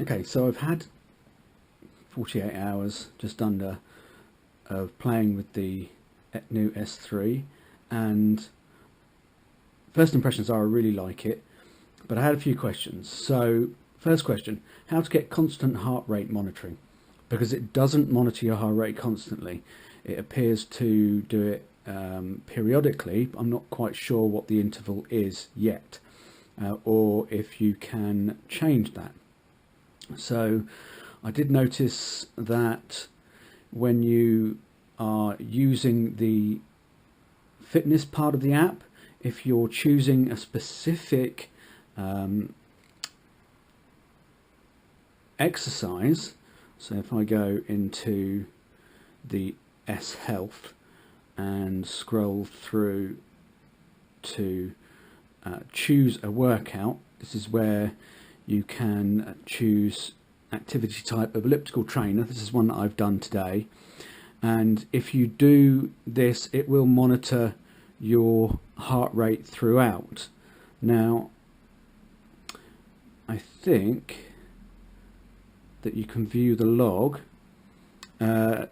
Okay, so I've had 48 hours, just under, of playing with the new S3, and first impressions are I really like it, but I had a few questions. So first question, how to get constant heart rate monitoring, because it doesn't monitor your heart rate constantly. It appears to do it periodically. I'm not quite sure what the interval is yet, or if you can change that. So I did notice that when you are using the fitness part of the app, if you're choosing a specific exercise, so if I go into the S Health and scroll through to choose a workout, this is where you can choose activity type of elliptical trainer. This is one that I've done today, and if you do this, it will monitor your heart rate throughout. Now I think that you can view the log.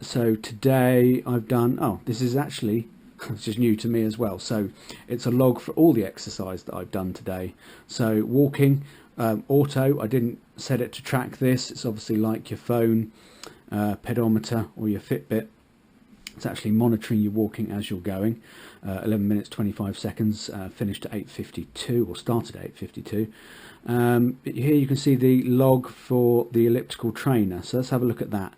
So today I've done, this is actually, it's just new to me as well, so it's a log for all the exercise that I've done today. So walking, auto, I didn't set it to track this. It's obviously like your phone pedometer or your Fitbit. It's actually monitoring you walking as you're going. 11 minutes 25 seconds, finished at 8:52, or started at 8:52. Here you can see the log for the elliptical trainer, so let's have a look at that.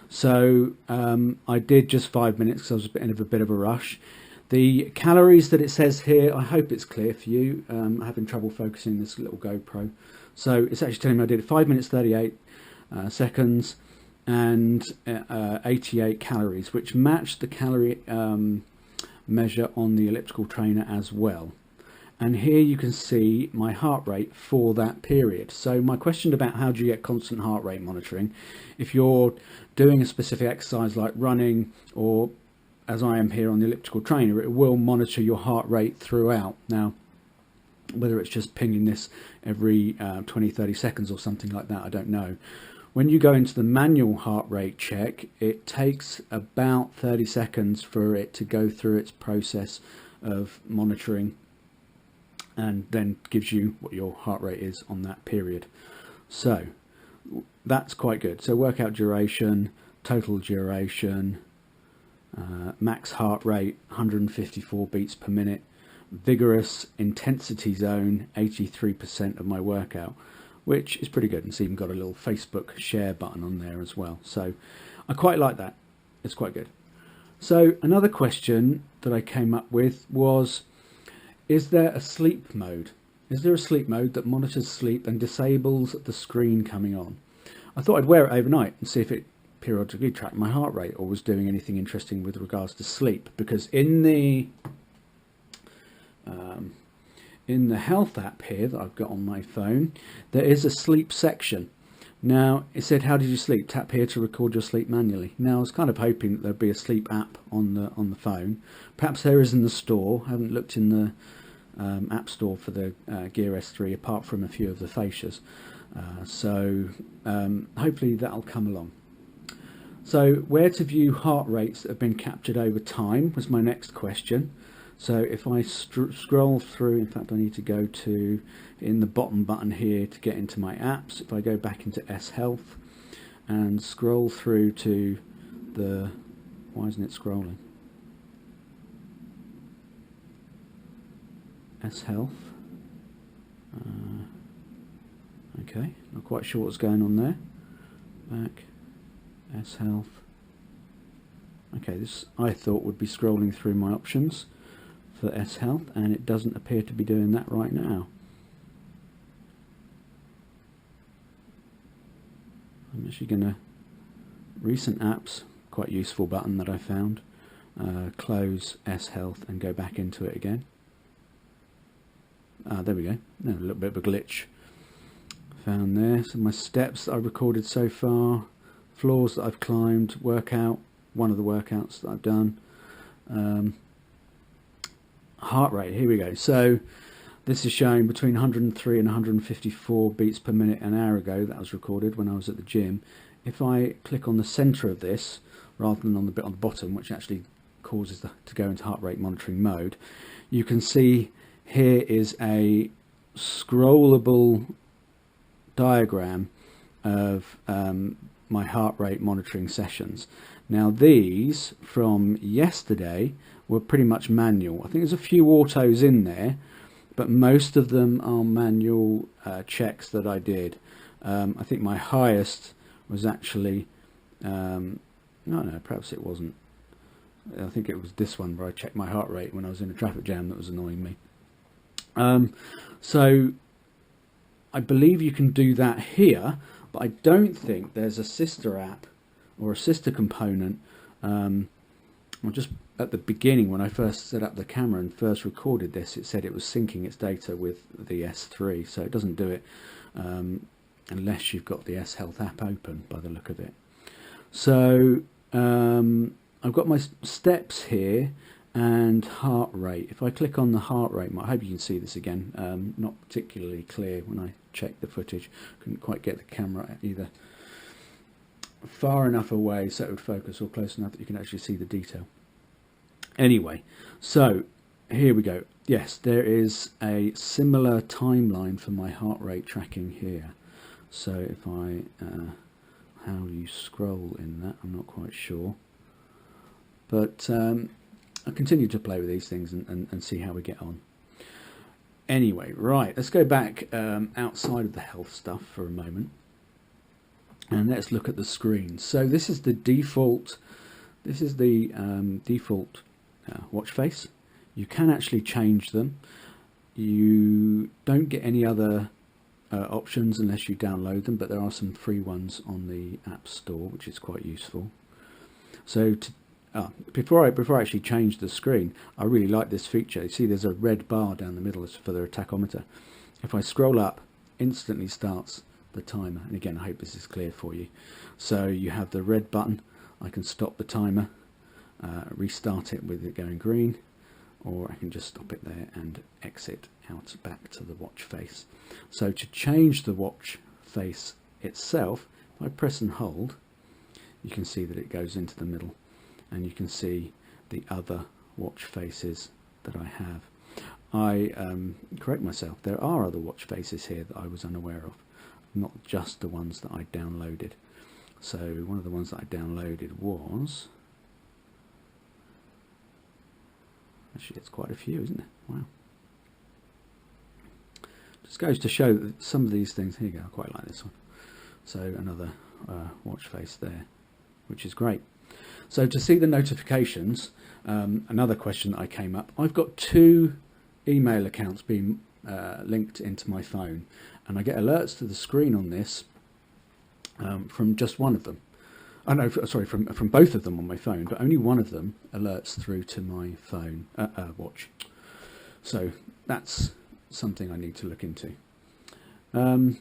So I did just 5 minutes because I was in a bit of a rush. The calories that it says here, I hope it's clear for you. I'm having trouble focusing this little GoPro. So it's actually telling me I did 5 minutes 38 seconds and 88 calories, which matched the calorie measure on the elliptical trainer as well. And here you can see my heart rate for that period. So my question about how do you get constant heart rate monitoring, if you're doing a specific exercise like running, or as I am here on the elliptical trainer, it will monitor your heart rate throughout. Now, whether it's just pinging this every 20-30 seconds or something like that, I don't know. When you go into the manual heart rate check, it takes about 30 seconds for it to go through its process of monitoring, and then gives you what your heart rate is on that period. So that's quite good. So workout duration, total duration, max heart rate 154 beats per minute, vigorous intensity zone 83% of my workout, which is pretty good. And it's even got a little Facebook share button on there as well. So I quite like that. It's quite good. So another question that I came up with was, is there a sleep mode? Is there a sleep mode that monitors sleep and disables the screen coming on? I thought I'd wear it overnight and see if it periodically tracked my heart rate or was doing anything interesting with regards to sleep, because in the health app here that I've got on my phone, there is a sleep section. Now it said, how did you sleep? Tap here to record your sleep manually. Now I was kind of hoping that there'd be a sleep app on the phone. Perhaps there is in the store. I haven't looked in the app store for the Gear S3 apart from a few of the fascias. So hopefully that'll come along. So where to view heart rates that have been captured over time was my next question. So if I scroll through, in fact I need to go to in the bottom button here to get into my apps. If I go back into S Health and scroll through to the, why isn't it scrolling? S Health. Okay, not quite sure what's going on there. Back, S Health. Okay, this I thought would be scrolling through my options for S Health, and it doesn't appear to be doing that right now. I'm actually going to, recent apps, quite useful button that I found, close S Health and go back into it again. There we go. No, a little bit of a glitch found there. So my steps that I recorded so far, floors that I've climbed, workout, one of the workouts that I've done, heart rate, here we go. So This is showing between 103 and 154 beats per minute an hour ago. That was recorded when I was at the gym. If I click on the center of this rather than on the bit on the bottom, which actually causes to go into heart rate monitoring mode, you can see here is a scrollable diagram of my heart rate monitoring sessions. Now these from yesterday were pretty much manual. I think there's a few autos in there, but most of them are manual checks that I did. I think my highest was actually, no, perhaps it wasn't. I think it was this one where I checked my heart rate when I was in a traffic jam that was annoying me. So I believe you can do that here, but I don't think there's a sister app or a sister component. Well, just at the beginning when I first set up the camera and first recorded this, it said it was syncing its data with the S3, so it doesn't do it unless you've got the S Health app open by the look of it. So I've got my steps here and heart rate. If I click on the heart rate, I hope you can see this again, not particularly clear when I checked the footage. Couldn't quite get the camera either far enough away so it would focus or close enough that you can actually see the detail. Anyway, so here we go. Yes, there is a similar timeline for my heart rate tracking here. So if I, how you scroll in that, I'm not quite sure. But I'll continue to play with these things and see how we get on. Anyway, right, let's go back outside of the health stuff for a moment. And let's look at the screen. So this is the default, watch face. You can actually change them. You don't get any other options unless you download them, but there are some free ones on the App Store, which is quite useful. So before I actually change the screen, I really like this feature. You see there's a red bar down the middle for the tachometer. If I scroll up, instantly starts the timer. And again, I hope this is clear for you. So you have the red button. I can stop the timer, restart it with it going green, or I can just stop it there and exit out back to the watch face. So to change the watch face itself, if I press and hold, you can see that it goes into the middle, and you can see the other watch faces that I have. I correct myself, there are other watch faces here that I was unaware of, not just the ones that I downloaded. So one of the ones that I downloaded was, actually it's quite a few, isn't it? Wow. Just goes to show that some of these things, here you go, I quite like this one. So another watch face there, which is great. So to see the notifications, another question that I came up, I've got 2 email accounts being linked into my phone, and I get alerts to the screen on this from just one of them. Oh no, sorry, from both of them on my phone, but only one of them alerts through to my phone watch. So that's something I need to look into. I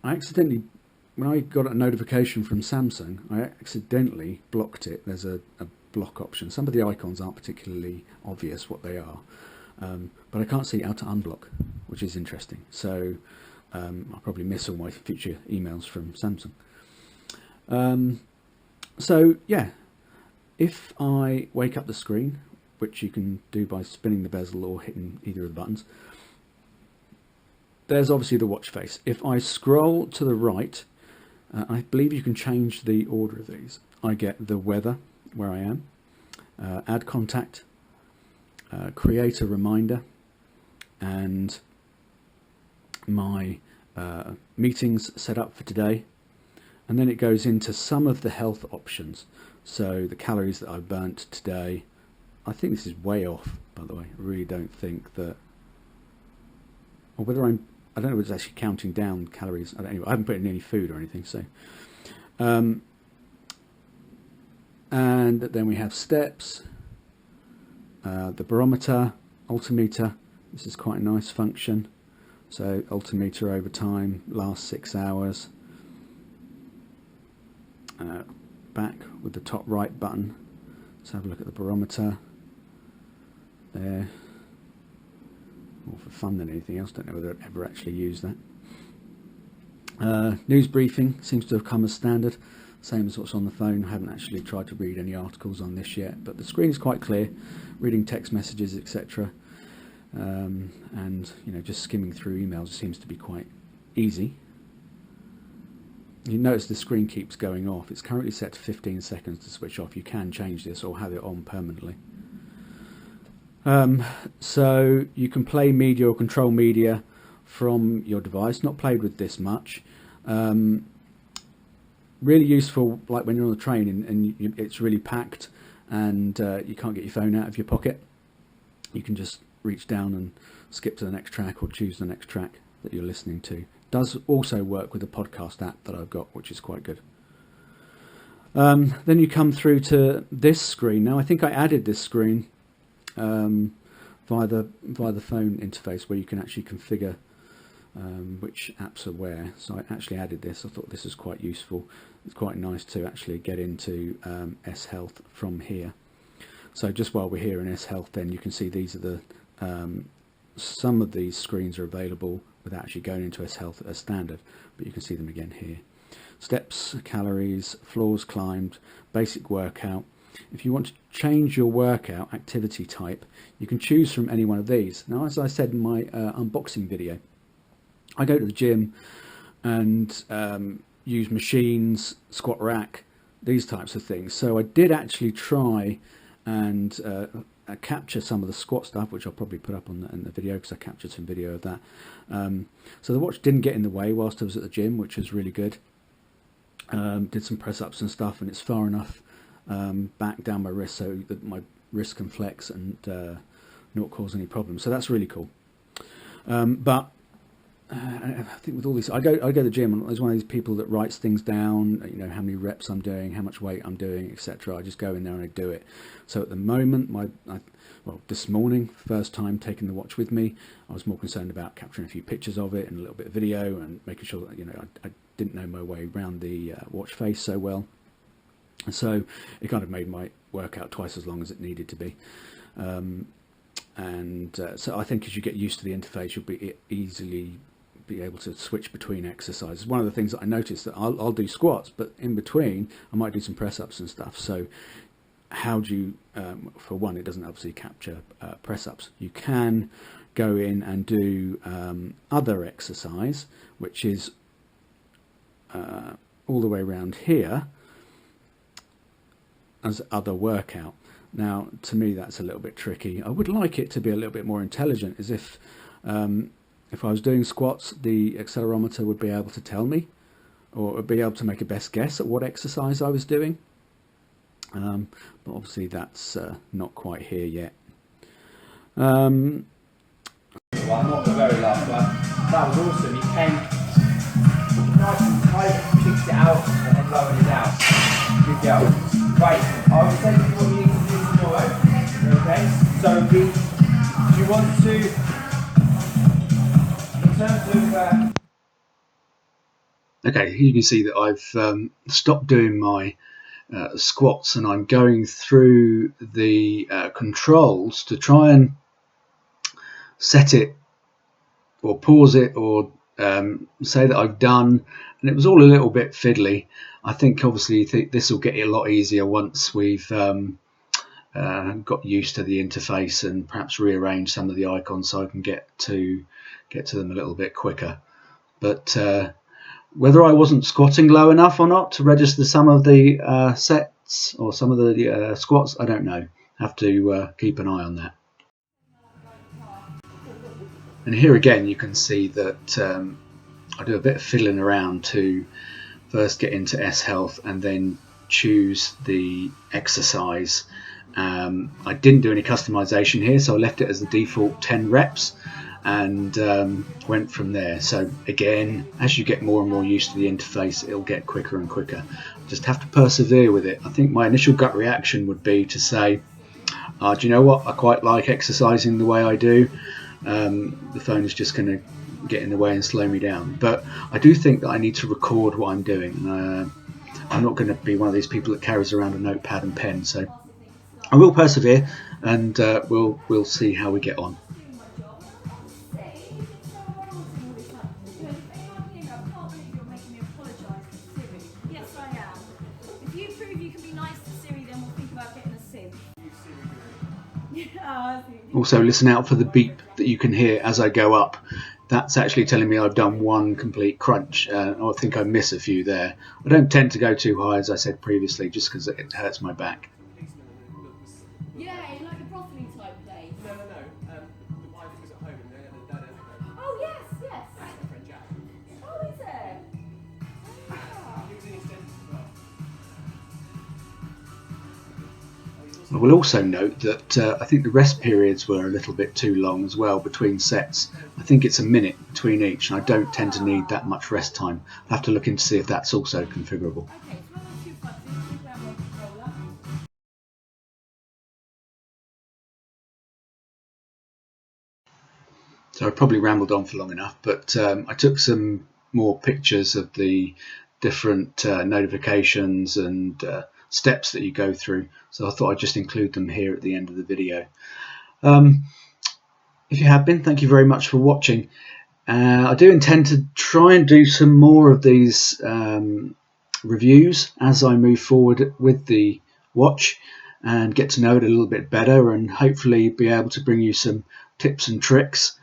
accidentally, when I got a notification from Samsung, I accidentally blocked it. There's a block option. Some of the icons aren't particularly obvious what they are, but I can't see how to unblock, which is interesting. So I'll probably miss all my future emails from Samsung. So yeah, if I wake up the screen, which you can do by spinning the bezel or hitting either of the buttons, there's obviously the watch face. If I scroll to the right, I believe you can change the order of these. I get the weather, where I am, add contact, create a reminder, and my meetings set up for today. And then it goes into some of the health options. So the calories that I burnt today, I think this is way off, by the way. I really don't think that, or whether I don't know if it's actually counting down calories. Anyway, I haven't put in any food or anything. So, and then we have steps, the barometer, altimeter. This is quite a nice function. So altimeter over time, last 6 hours. Back with the top right button. Let's have a look at the barometer. There, more for fun than anything else. Don't know whether I'd ever actually use that. News briefing seems to have come as standard, same as what's on the phone. I haven't actually tried to read any articles on this yet, but the screen is quite clear, reading text messages, etc. And just skimming through emails seems to be quite easy. You notice the screen keeps going off. It's currently set to 15 seconds to switch off. You can change this or have it on permanently. So you can play media or control media from your device. Not played with this much. Really useful, like when you're on the train and it's really packed and you can't get your phone out of your pocket. You can just reach down and skip to the next track or choose the next track that you're listening to. Does also work with the podcast app that I've got, which is quite good. Then you come through to this screen. Now I think I added this screen via the phone interface, where you can actually configure which apps are where. So I actually added this. I thought this was quite useful. It's quite nice to actually get into S Health from here. So just while we're here in S Health, then you can see these are the some of these screens are available without actually going into S Health as standard, but you can see them again here. Steps, calories, floors climbed, basic workout. If you want to change your workout activity type, you can choose from any one of these. Now, as I said in my unboxing video, I go to the gym and use machines, squat rack, these types of things. So I did actually try and capture some of the squat stuff, which I'll probably put up on in the video, because I captured some video of that. So the watch didn't get in the way whilst I was at the gym, which was really good. Did some press-ups and stuff, and it's far enough back down my wrist so that my wrist can flex and not cause any problems. So that's really cool. But I think with all these, I go to the gym, and I was one of these people that writes things down, how many reps I'm doing, how much weight I'm doing, etc. I just go in there and I do it. So at the moment, this morning, first time taking the watch with me, I was more concerned about capturing a few pictures of it and a little bit of video, and making sure that I didn't know my way around the watch face so well. And so it kind of made my workout twice as long as it needed to be. So I think as you get used to the interface, you'll be easily be able to switch between exercises. One of the things that I noticed, that I'll do squats, but in between I might do some press-ups and stuff. So how do you, for one, it doesn't obviously capture press-ups. You can go in and do other exercise, which is all the way around here as other workout. Now, to me, that's a little bit tricky. I would like it to be a little bit more intelligent, as if I was doing squats, the accelerometer would be able to tell me, or would be able to make a best guess at what exercise I was doing. But obviously that's not quite here yet. Well, not the very last one. That was awesome. You came nice and tight, kicked it out, and then lowered it out. Good go. Right, I will tell you what you need to do tomorrow. Okay? So do you want to, in terms of... Okay, you can see that I've stopped doing my squats, and I'm going through the controls to try and set it or pause it or say that I've done, and it was all a little bit fiddly. I think obviously this will get a lot easier once we've got used to the interface, and perhaps rearrange some of the icons so I can get to them a little bit quicker. But whether I wasn't squatting low enough or not to register some of the sets or some of the squats, I don't know. Have to keep an eye on that. And here again, you can see that I do a bit of fiddling around to first get into S Health and then choose the exercise. I didn't do any customization here, so I left it as the default 10 reps and went from there. So again, as you get more and more used to the interface, it'll get quicker and quicker. Just have to persevere with it. I think my initial gut reaction would be to say, do you know what, I quite like exercising the way I do. The phone is just going to get in the way and slow me down. But I do think that I need to record what I'm doing. I'm not going to be one of these people that carries around a notepad and pen. So I will persevere, and we'll see how we get on. three of you can be nice to Siri, then we'll think about getting a sim. Also, listen out for the beep that you can hear as I go up. That's actually telling me I've done one complete crunch. I think I miss a few there. I don't tend to go too high, as I said previously, just because it hurts my back. Yeah, like the brothely type place. No. The wife was at home and they had a dad anyway. Oh yes. That's my friend Jack. Oh, is it? He was in his dentist as well. I will also note that I think the rest periods were a little bit too long as well between sets. I think it's a minute between each, and I don't tend to need that much rest time. I'll have to look in to see if that's also configurable. Okay, so we're 2 buttons, 2 grab on controller. So I probably rambled on for long enough, but I took some more pictures of the different notifications and steps that you go through, so I thought I'd just include them here at the end of the video. If you have been, thank you very much for watching. I do intend to try and do some more of these reviews as I move forward with the watch and get to know it a little bit better, and hopefully be able to bring you some tips and tricks,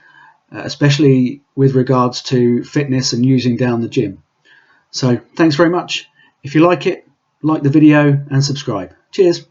especially with regards to fitness and using down the gym. So thanks very much. If you like it, like the video and subscribe. Cheers.